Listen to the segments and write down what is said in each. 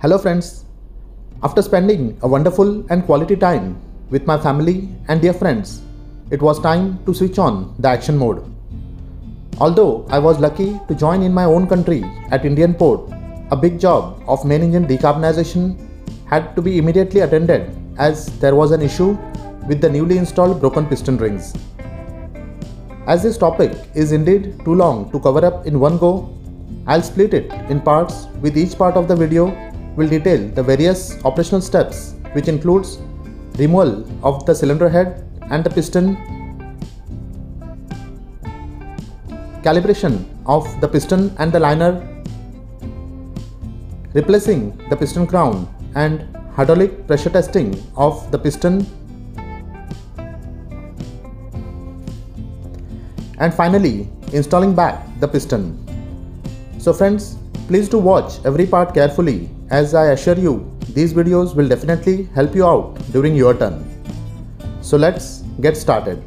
Hello friends, after spending a wonderful and quality time with my family and dear friends, it was time to switch on the action mode. Although I was lucky to join in my own country at Indian port, a big job of main engine decarbonization had to be immediately attended as there was an issue with the newly installed broken piston rings. As this topic is indeed too long to cover up in one go, I'll split it in parts. With each part of the video will detail the various operational steps, which includes removal of the cylinder head and the piston, calibration of the piston and the liner, replacing the piston crown, and hydraulic pressure testing of the piston, and finally installing back the piston. So friends, please do watch every part carefully, as I assure you these videos will definitely help you out during your turn. So let's get started.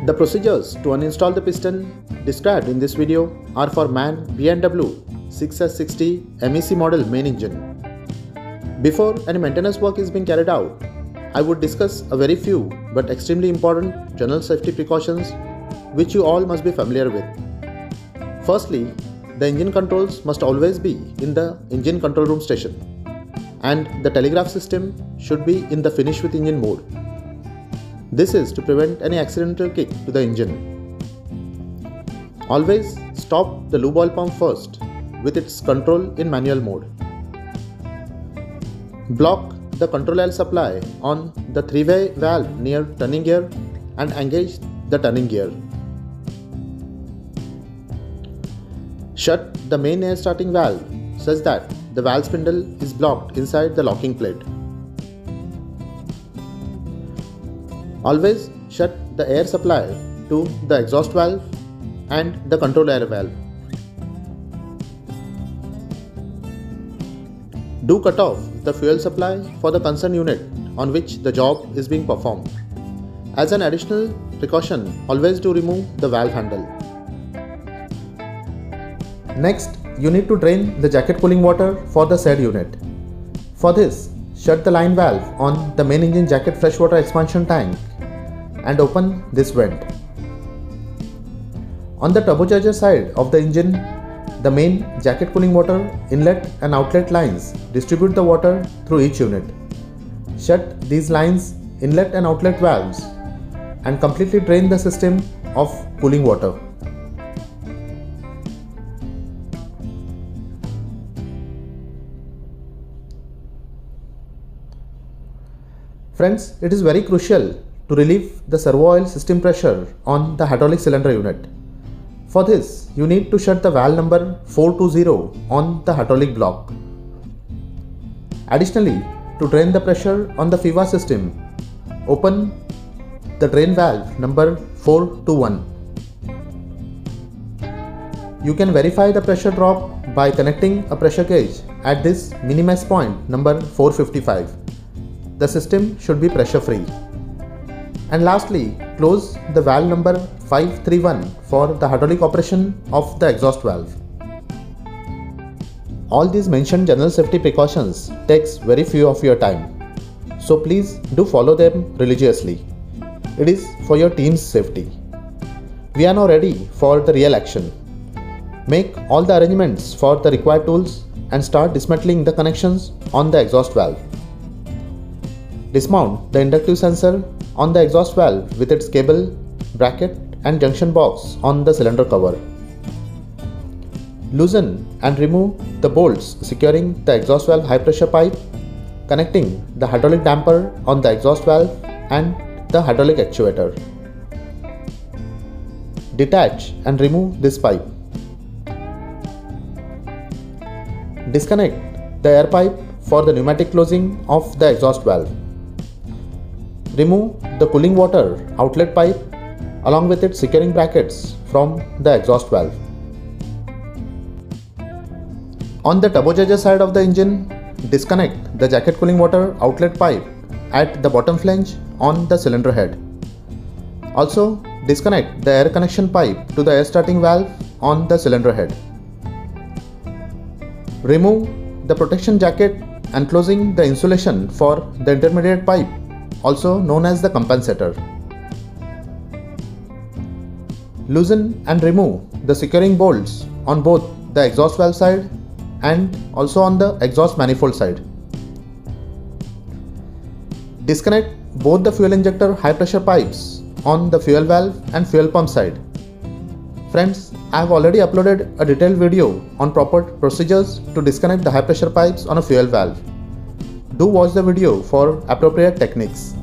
The procedures to uninstall the piston described in this video are for MAN B&W 6S60 MEC model main engine. Before any maintenance work is being carried out, I would discuss a very few but extremely important general safety precautions which you all must be familiar with. Firstly, the engine controls must always be in the engine control room station, and the telegraph system should be in the finish with engine mode. This is to prevent any accidental kick to the engine. Always stop the lube oil pump first with its control in manual mode. Block the control oil supply on the three-way valve near turning gear and engage the turning gear. Shut the main air starting valve such that the valve spindle is blocked inside the locking plate. Always shut the air supply to the exhaust valve and the control air valve. Do cut off the fuel supply for the concerned unit on which the job is being performed. As an additional precaution, always do remove the valve handle. Next, you need to drain the jacket cooling water for the said unit. For this, shut the line valve on the main engine jacket freshwater expansion tank and open this vent. On the turbocharger side of the engine, the main jacket cooling water inlet and outlet lines distribute the water through each unit. Shut these lines, inlet and outlet valves and completely drain the system of cooling water. Friends, it is very crucial to relieve the servo oil system pressure on the hydraulic cylinder unit. For this, you need to shut the valve number 420 on the hydraulic block. Additionally, to drain the pressure on the FIVA system, open the drain valve number 421. You can verify the pressure drop by connecting a pressure gauge at this minimax point number 455. The system should be pressure free. And lastly, close the valve number 531 for the hydraulic operation of the exhaust valve. All these mentioned general safety precautions takes very few of your time, so please do follow them religiously. It is for your team's safety. We are now ready for the real action. Make all the arrangements for the required tools and start dismantling the connections on the exhaust valve. Dismount the inductive sensor on the exhaust valve with its cable, bracket and junction box on the cylinder cover. Loosen and remove the bolts securing the exhaust valve high pressure pipe, connecting the hydraulic damper on the exhaust valve and the hydraulic actuator. Detach and remove this pipe. Disconnect the air pipe for the pneumatic closing of the exhaust valve. Remove the cooling water outlet pipe along with its securing brackets from the exhaust valve. On the turbocharger side of the engine, disconnect the jacket cooling water outlet pipe at the bottom flange on the cylinder head. Also, disconnect the air connection pipe to the air starting valve on the cylinder head. Remove the protection jacket enclosing the insulation for the intermediate pipe, also known as the compensator. Loosen and remove the securing bolts on both the exhaust valve side and also on the exhaust manifold side. Disconnect both the fuel injector high pressure pipes on the fuel valve and fuel pump side. Friends, I have already uploaded a detailed video on proper procedures to disconnect the high pressure pipes on a fuel valve. Do watch the video for appropriate techniques.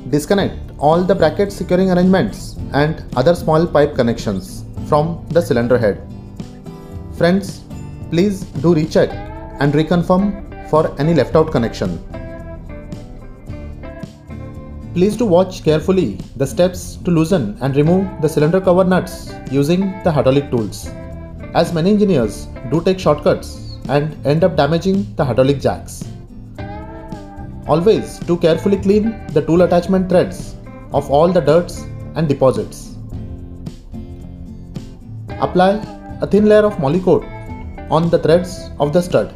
Disconnect all the bracket securing arrangements and other small pipe connections from the cylinder head. Friends, please do recheck and reconfirm for any left out connection. Please do watch carefully the steps to loosen and remove the cylinder cover nuts using the hydraulic tools, as many engineers do take shortcuts and end up damaging the hydraulic jacks. Always do carefully clean the tool attachment threads of all the dirts and deposits. Apply a thin layer of moly coat on the threads of the stud.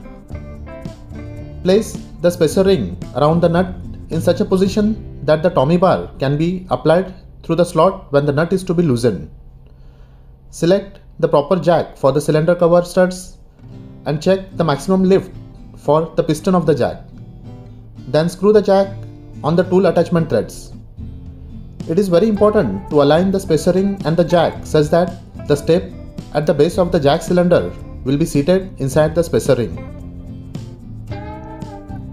Place the spacer ring around the nut in such a position that the Tommy bar can be applied through the slot when the nut is to be loosened. Select the proper jack for the cylinder cover studs and check the maximum lift for the piston of the jack. Then screw the jack on the tool attachment threads. It is very important to align the spacer ring and the jack such that the step at the base of the jack cylinder will be seated inside the spacer ring.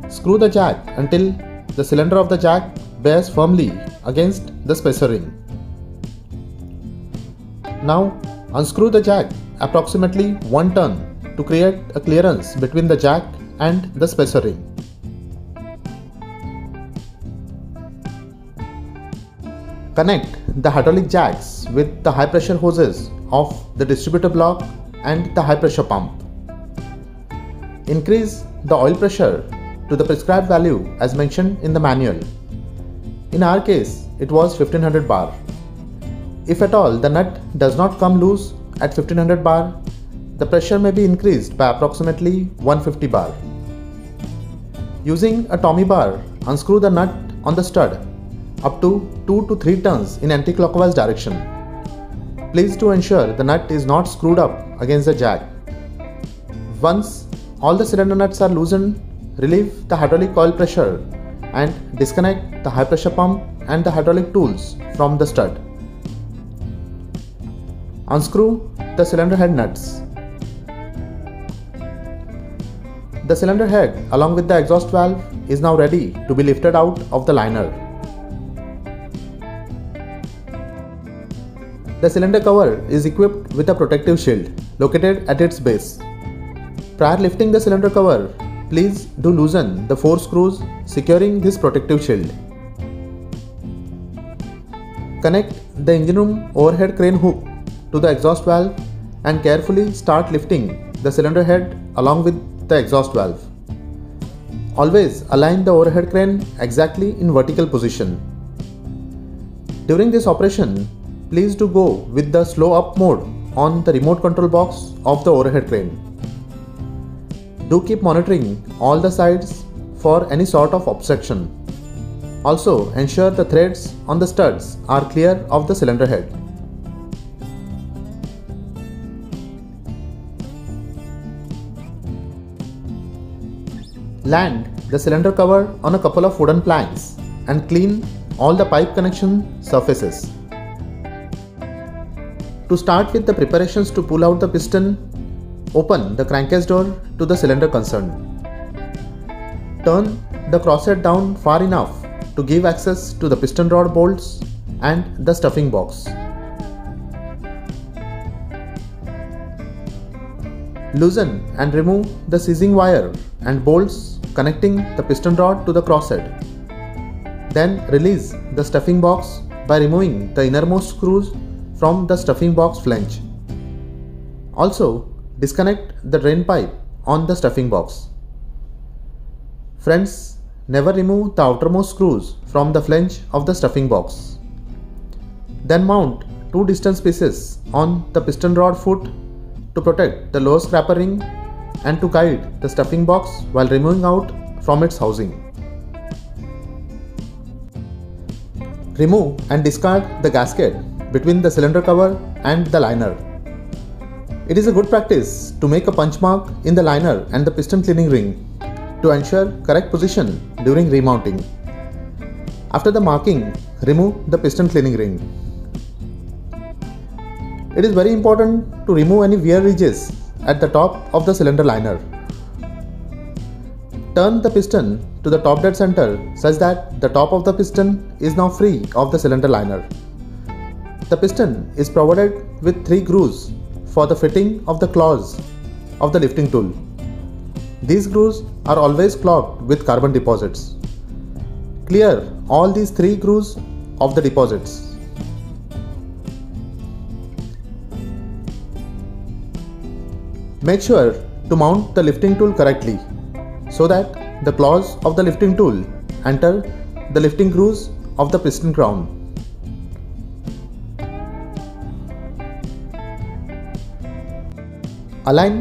Screw the jack until the cylinder of the jack bears firmly against the spacer ring. Now unscrew the jack approximately 1 turn to create a clearance between the jack and the spacer ring. Connect the hydraulic jacks with the high pressure hoses of the distributor block and the high pressure pump. Increase the oil pressure to the prescribed value as mentioned in the manual. In our case, it was 1500 bar. If at all the nut does not come loose at 1500 bar, the pressure may be increased by approximately 150 bar. Using a Tommy bar, unscrew the nut on the stud up to 2 to 3 turns in anti-clockwise direction. Please do ensure the nut is not screwed up against the jack. Once all the cylinder nuts are loosened, relieve the hydraulic oil pressure and disconnect the high pressure pump and the hydraulic tools from the stud. Unscrew the cylinder head nuts. The cylinder head along with the exhaust valve is now ready to be lifted out of the liner. The cylinder cover is equipped with a protective shield located at its base. Prior lifting the cylinder cover, please do loosen the 4 screws securing this protective shield. Connect the engine room overhead crane hook to the exhaust valve and carefully start lifting the cylinder head along with the exhaust valve. Always align the overhead crane exactly in vertical position. During this operation, please do go with the slow up mode on the remote control box of the overhead crane. Do keep monitoring all the sides for any sort of obstruction. Also ensure the threads on the studs are clear of the cylinder head. Land the cylinder cover on a couple of wooden planks and clean all the pipe connection surfaces. To start with the preparations to pull out the piston, open the crankcase door to the cylinder concerned. Turn the crosshead down far enough to give access to the piston rod bolts and the stuffing box. Loosen and remove the seizing wire and bolts connecting the piston rod to the crosshead. Then release the stuffing box by removing the innermost screws from the stuffing box flange. Also, disconnect the drain pipe on the stuffing box. Friends, never remove the outermost screws from the flange of the stuffing box. Then mount two distance pieces on the piston rod foot to protect the lower scraper ring and to guide the stuffing box while removing out from its housing. Remove and discard the gasket between the cylinder cover and the liner. It is a good practice to make a punch mark in the liner and the piston cleaning ring to ensure correct position during remounting. After the marking, remove the piston cleaning ring. It is very important to remove any wear ridges at the top of the cylinder liner. Turn the piston to the top dead center such that the top of the piston is now free of the cylinder liner. The piston is provided with 3 grooves for the fitting of the claws of the lifting tool. These grooves are always clogged with carbon deposits. Clear all these 3 grooves of the deposits. Make sure to mount the lifting tool correctly so that the claws of the lifting tool enter the lifting grooves of the piston crown. Align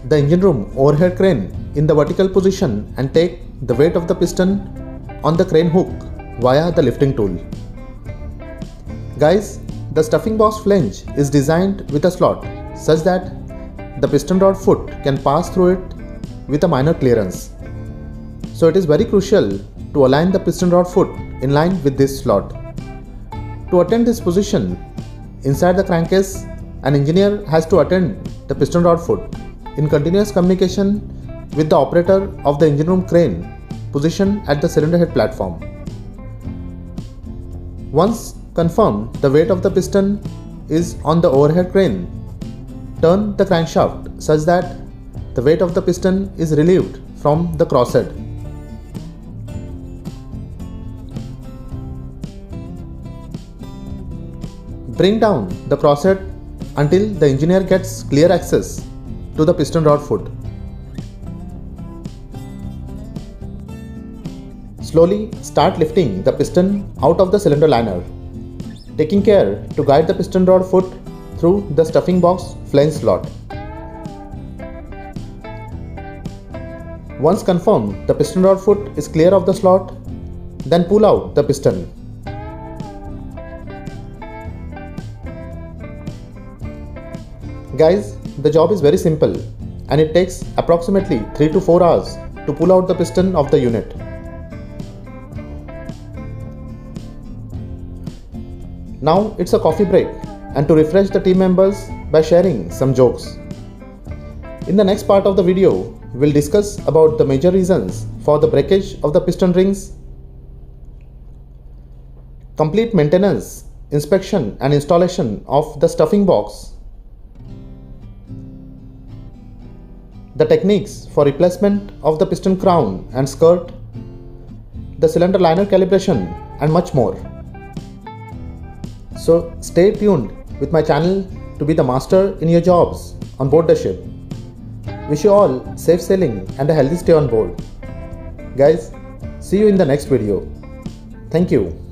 the engine room overhead crane in the vertical position and take the weight of the piston on the crane hook via the lifting tool. Guys, the stuffing box flange is designed with a slot such that the piston rod foot can pass through it with a minor clearance. So it is very crucial to align the piston rod foot in line with this slot. To attain this position, inside the crankcase, an engineer has to attend the piston rod foot in continuous communication with the operator of the engine room crane positioned at the cylinder head platform. Once confirmed the weight of the piston is on the overhead crane, turn the crankshaft such that the weight of the piston is relieved from the crosshead. Bring down the crosshead until the engineer gets clear access to the piston rod foot. Slowly start lifting the piston out of the cylinder liner, taking care to guide the piston rod foot through the stuffing box flange slot. Once confirmed the piston rod foot is clear of the slot, then pull out the piston. Guys, the job is very simple and it takes approximately 3 to 4 hours to pull out the piston of the unit. Now it's a coffee break and to refresh the team members by sharing some jokes. In the next part of the video, we'll discuss about the major reasons for the breakage of the piston rings, complete maintenance, inspection and installation of the stuffing box, the techniques for replacement of the piston crown and skirt, the cylinder liner calibration and much more. So stay tuned with my channel to be the master in your jobs on board the ship. Wish you all safe sailing and a healthy stay on board. Guys, see you in the next video. Thank you.